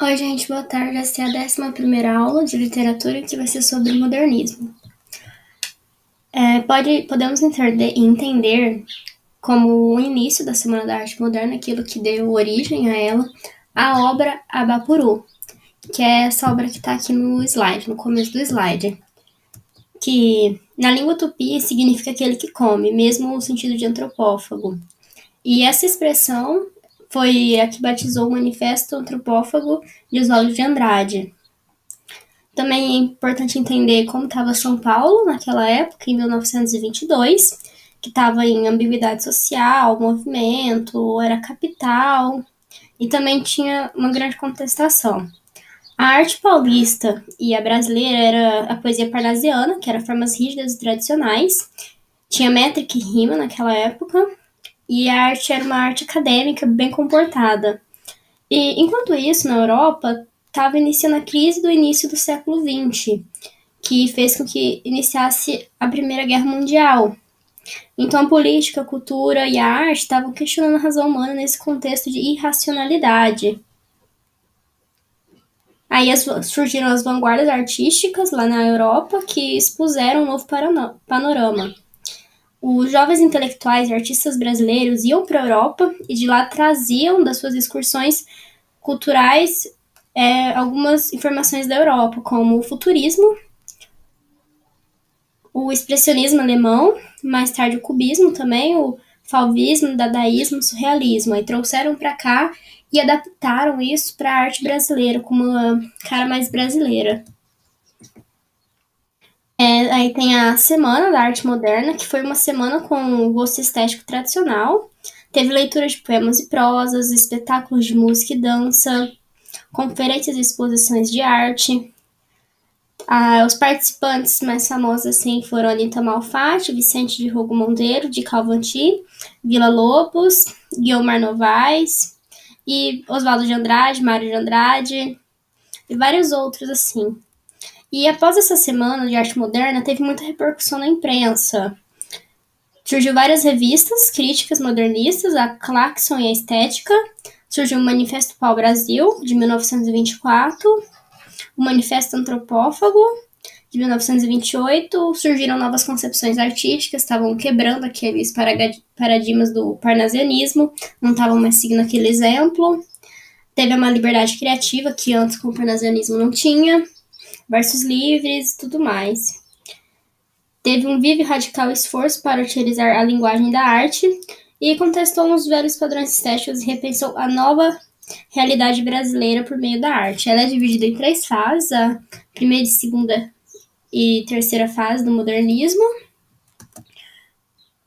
Oi, gente, boa tarde. Essa é a 11ª aula de literatura que vai ser sobre modernismo. Podemos entender como o início da Semana da Arte Moderna, aquilo que deu origem a ela, a obra Abapuru, que é essa obra que está aqui no slide, no começo do slide, que na língua tupi significa aquele que come, mesmo o sentido de antropófago. E essa expressão foi a que batizou o Manifesto Antropófago de Oswaldo de Andrade. Também é importante entender como estava São Paulo naquela época, em 1922, que estava em ambiguidade social, movimento, era capital, e também tinha uma grande contestação. A arte paulista e a brasileira era a poesia parnasiana, que era formas rígidas e tradicionais, tinha métrica e rima naquela época, e a arte era uma arte acadêmica bem comportada. E enquanto isso, na Europa, estava iniciando a crise do início do século XX, que fez com que iniciasse a Primeira Guerra Mundial. Então a política, a cultura e a arte estavam questionando a razão humana nesse contexto de irracionalidade. Aí surgiram as vanguardas artísticas lá na Europa que expuseram um novo panorama. Os jovens intelectuais e artistas brasileiros iam para a Europa e de lá traziam das suas excursões culturais algumas informações da Europa, como o futurismo, o expressionismo alemão, mais tarde o cubismo também, o fauvismo, dadaísmo, surrealismo. Aí trouxeram para cá e adaptaram isso para a arte brasileira, com uma cara mais brasileira. Aí tem a Semana da Arte Moderna, que foi uma semana com gosto estético tradicional. Teve leitura de poemas e prosas, espetáculos de música e dança, conferências e exposições de arte. Os participantes mais famosos assim foram Anitta Malfatti, Vicente de Hugo Monteiro, de Calvanti, Vila Lobos, Guilmar Novaes, e Oswaldo de Andrade, Mário de Andrade, e vários outros assim. E após essa semana de arte moderna, teve muita repercussão na imprensa. Surgiu várias revistas críticas modernistas, a Claxon e a Estética. Surgiu o Manifesto Pau Brasil, de 1924, o Manifesto Antropófago, de 1928. Surgiram novas concepções artísticas, estavam quebrando aqueles paradigmas do parnasianismo, não estavam mais seguindo aquele exemplo. Teve uma liberdade criativa que antes com o parnasianismo não tinha, versos livres e tudo mais. Teve um vivo e radical esforço para utilizar a linguagem da arte e contestou os velhos padrões estéticos e repensou a nova realidade brasileira por meio da arte. Ela é dividida em 3 fases, a primeira, segunda e terceira fase do modernismo.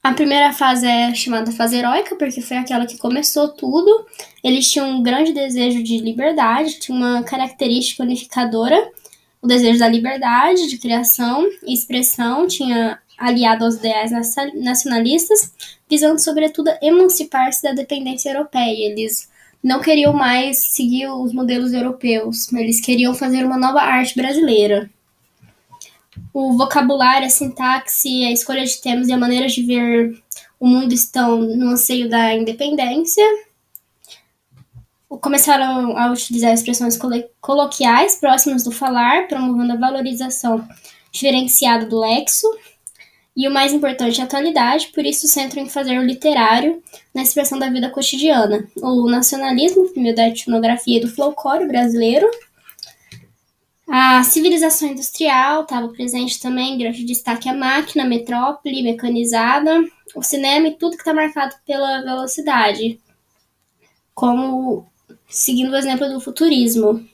A primeira fase é chamada fase heróica, porque foi aquela que começou tudo. Eles tinham um grande desejo de liberdade, tinha uma característica unificadora, o desejo da liberdade, de criação e expressão, tinha aliado aos ideais nacionalistas, visando sobretudo emancipar-se da dependência europeia. Eles não queriam mais seguir os modelos europeus, eles queriam fazer uma nova arte brasileira. O vocabulário, a sintaxe, a escolha de temas e a maneira de ver o mundo estão no anseio da independência. Começaram a utilizar expressões coloquiais próximas do falar, promovendo a valorização diferenciada do lexo. E o mais importante é a atualidade, por isso centram em fazer o literário na expressão da vida cotidiana. O nacionalismo, por meio da etnografia e do folclore brasileiro. A civilização industrial estava presente também, grande destaque a máquina, a metrópole, mecanizada, o cinema e tudo que está marcado pela velocidade, como seguindo o exemplo do futurismo.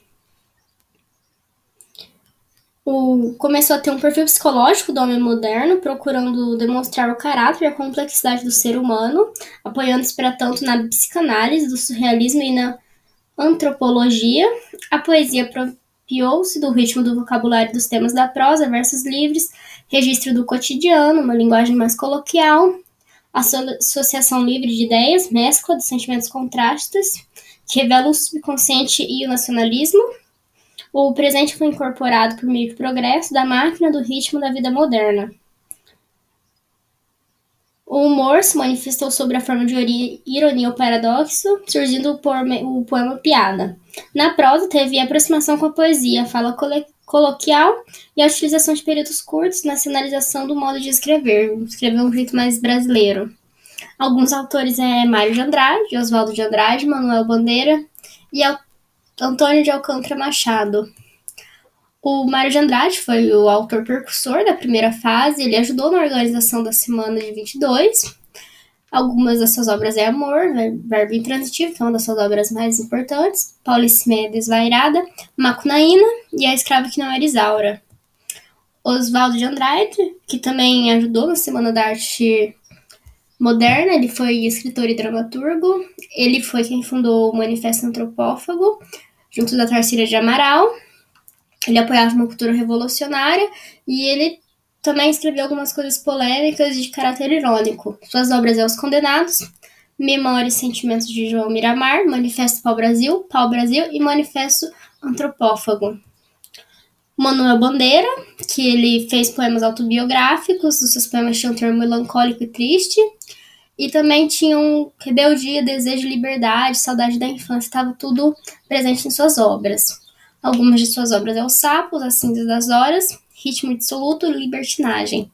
Começou a ter um perfil psicológico do homem moderno, procurando demonstrar o caráter e a complexidade do ser humano, apoiando-se para tanto na psicanálise do surrealismo e na antropologia. A poesia apropriou-se do ritmo do vocabulário dos temas da prosa, versos livres, registro do cotidiano, uma linguagem mais coloquial, associação livre de ideias, mescla de sentimentos contrastes, que revela o subconsciente e o nacionalismo. O presente foi incorporado por meio do progresso da máquina do ritmo da vida moderna. O humor se manifestou sob a forma de ironia ou paradoxo, surgindo o poema piada. Na prosa, teve a aproximação com a poesia, a fala coloquial e a utilização de períodos curtos na sinalização do modo de escrever um jeito mais brasileiro. Alguns autores Mário de Andrade, Oswaldo de Andrade, Manuel Bandeira e Antônio de Alcântara Machado. O Mário de Andrade foi o autor percursor da primeira fase, ele ajudou na organização da Semana de 22. Algumas das suas obras é Amor, Verbo Intransitivo, que é uma das suas obras mais importantes, Paulicéia Desvairada, Macunaína e A Escrava que Não Era Isaura. Oswaldo de Andrade, que também ajudou na Semana da Arte Moderna, ele foi escritor e dramaturgo, ele foi quem fundou o Manifesto Antropófago, junto da Tarsila de Amaral. Ele apoiava uma cultura revolucionária e ele também escreveu algumas coisas polêmicas de caráter irônico. Suas obras Os Condenados, Memórias e Sentimentos de João Miramar, Manifesto Pau-Brasil e Manifesto Antropófago. Manuel Bandeira, que ele fez poemas autobiográficos, os seus poemas tinham um termo melancólico e triste, e também tinham rebeldia, desejo de liberdade, saudade da infância, estava tudo presente em suas obras. Algumas de suas obras Os Sapos, As Cinzas das Horas, Ritmo Dissoluto e Libertinagem.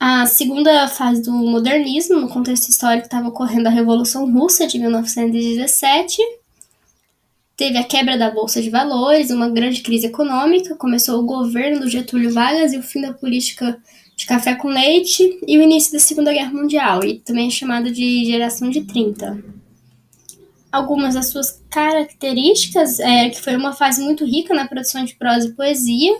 A segunda fase do modernismo, no contexto histórico, estava ocorrendo a Revolução Russa de 1917. Teve a quebra da Bolsa de Valores, uma grande crise econômica, começou o governo do Getúlio Vargas e o fim da política de café com leite e o início da Segunda Guerra Mundial, e também é chamado de Geração de 30. Algumas das suas características que foi uma fase muito rica na produção de prosa e poesia,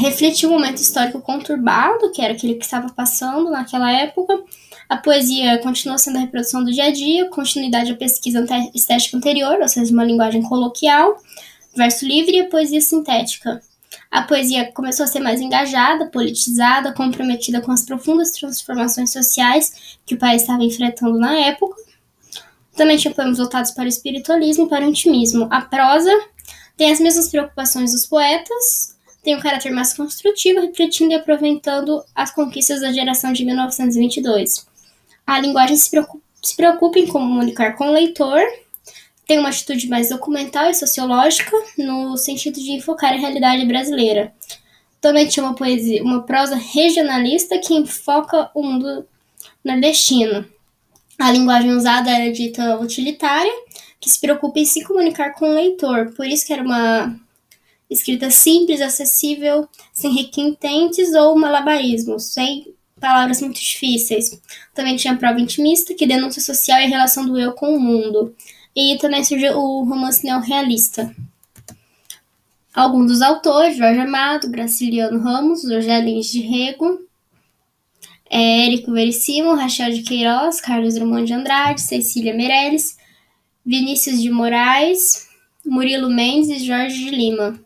refletiu um momento histórico conturbado, que era aquele que estava passando naquela época. A poesia continuou sendo a reprodução do dia a dia, continuidade à pesquisa estética anterior, ou seja, uma linguagem coloquial, verso livre e a poesia sintética. A poesia começou a ser mais engajada, politizada, comprometida com as profundas transformações sociais que o país estava enfrentando na época. Também tinha poemas voltados para o espiritualismo e para o intimismo. A prosa tem as mesmas preocupações dos poetas, tem um caráter mais construtivo, refletindo e aproveitando as conquistas da geração de 1922. A linguagem se preocupa em comunicar com o leitor, tem uma atitude mais documental e sociológica, no sentido de enfocar a realidade brasileira. Também tinha uma prosa regionalista que enfoca o mundo nordestino. A linguagem usada era dita utilitária, que se preocupa em se comunicar com o leitor. Por isso que era uma escrita simples, acessível, sem requintentes ou malabarismos, sem palavras muito difíceis. Também tinha a prova intimista, que denúncia social e a relação do eu com o mundo. E também surgiu o romance neorrealista. Alguns dos autores, Jorge Amado, Graciliano Ramos, José Lins de Rego, Érico Veríssimo, Rachel de Queiroz, Carlos Drummond de Andrade, Cecília Meirelles, Vinícius de Moraes, Murilo Mendes e Jorge de Lima.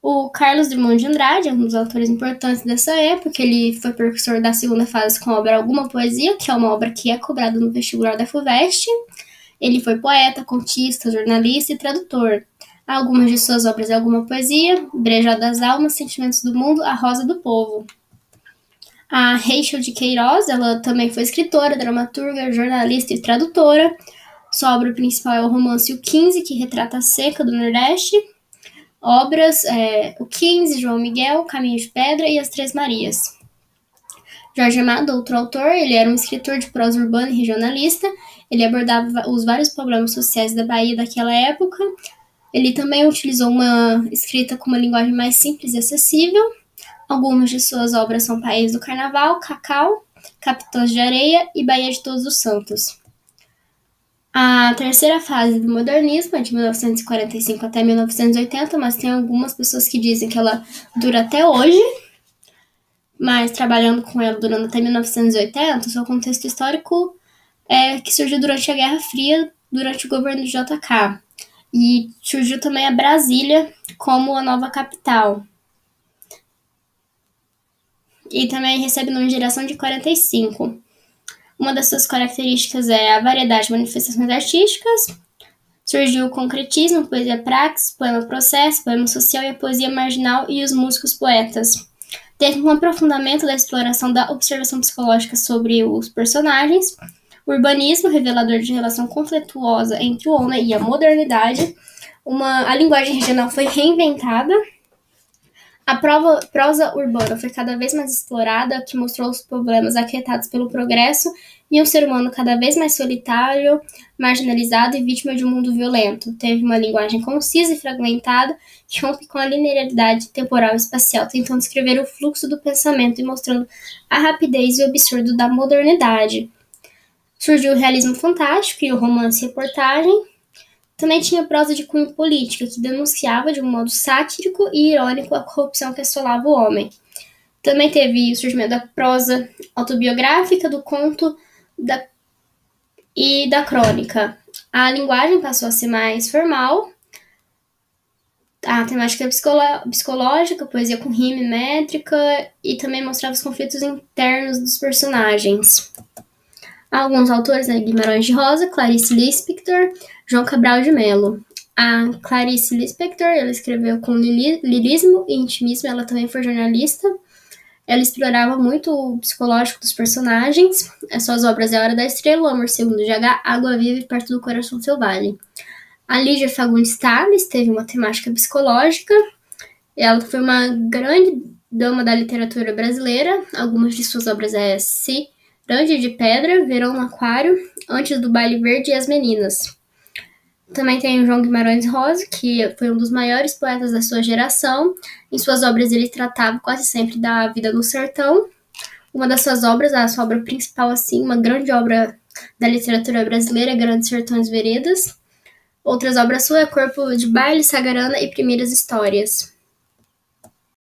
O Carlos Drummond de Andrade é um dos autores importantes dessa época, ele foi precursor da segunda fase com a obra Alguma Poesia, que é uma obra que é cobrada no vestibular da FUVEST. Ele foi poeta, contista, jornalista e tradutor. Algumas de suas obras é Alguma Poesia, Brejo das Almas, Sentimentos do Mundo, A Rosa do Povo. A Rachel de Queiroz, ela também foi escritora, dramaturga, jornalista e tradutora. Sua obra principal é o romance O 15, que retrata a seca do Nordeste. Obras O 15, João Miguel, Caminho de Pedra e As Três Marias. Jorge Amado, outro autor, ele era um escritor de prosa urbana e regionalista. Ele abordava os vários problemas sociais da Bahia daquela época. Ele também utilizou uma escrita com uma linguagem mais simples e acessível. Algumas de suas obras são País do Carnaval, Cacau, Capitães de Areia e Bahia de Todos os Santos. A terceira fase do modernismo é de 1945 até 1980, mas tem algumas pessoas que dizem que ela dura até hoje, mas trabalhando com ela durando até 1980, o seu contexto histórico é que surgiu durante a Guerra Fria, durante o governo de JK, e surgiu também a Brasília como a nova capital. E também recebe o nome de Geração de 45. Uma das suas características é a variedade de manifestações artísticas. Surgiu o concretismo, poesia praxis, poema processo, poema social e a poesia marginal e os músicos poetas. Teve um aprofundamento da exploração da observação psicológica sobre os personagens, urbanismo, revelador de relação conflituosa entre o homem e a modernidade. A linguagem regional foi reinventada. A prosa urbana foi cada vez mais explorada, que mostrou os problemas acarretados pelo progresso e um ser humano cada vez mais solitário, marginalizado e vítima de um mundo violento. Teve uma linguagem concisa e fragmentada que rompe com a linearidade temporal e espacial, tentando descrever o fluxo do pensamento e mostrando a rapidez e o absurdo da modernidade. Surgiu o realismo fantástico e o romance e reportagem. Também tinha prosa de cunho política, que denunciava de um modo sático e irônico a corrupção que assolava o homem. Também teve o surgimento da prosa autobiográfica, do conto e da crônica. A linguagem passou a ser mais formal. A temática psicológica, poesia com rima e métrica, e também mostrava os conflitos internos dos personagens. Alguns autores, Guimarães de Rosa, Clarice Lispector, João Cabral de Melo. A Clarice Lispector, ela escreveu com lirismo e intimismo, ela também foi jornalista. Ela explorava muito o psicológico dos personagens. As suas obras é A Hora da Estrela, O Amor Segundo de H, Água Viva e Perto do Coração Selvagem. A Lígia Fagundes Tales teve uma temática psicológica. Ela foi uma grande dama da literatura brasileira. Algumas de suas obras é Cirande de Pedra, Verão no Aquário, Antes do Baile Verde e As Meninas. Também tem o João Guimarães Rosa, que foi um dos maiores poetas da sua geração. Em suas obras ele tratava quase sempre da vida no sertão. Uma das suas obras, a sua obra principal, assim, uma grande obra da literatura brasileira, Grandes Sertões Veredas. Outras obras suas é Corpo de Baile, Sagarana e Primeiras Histórias.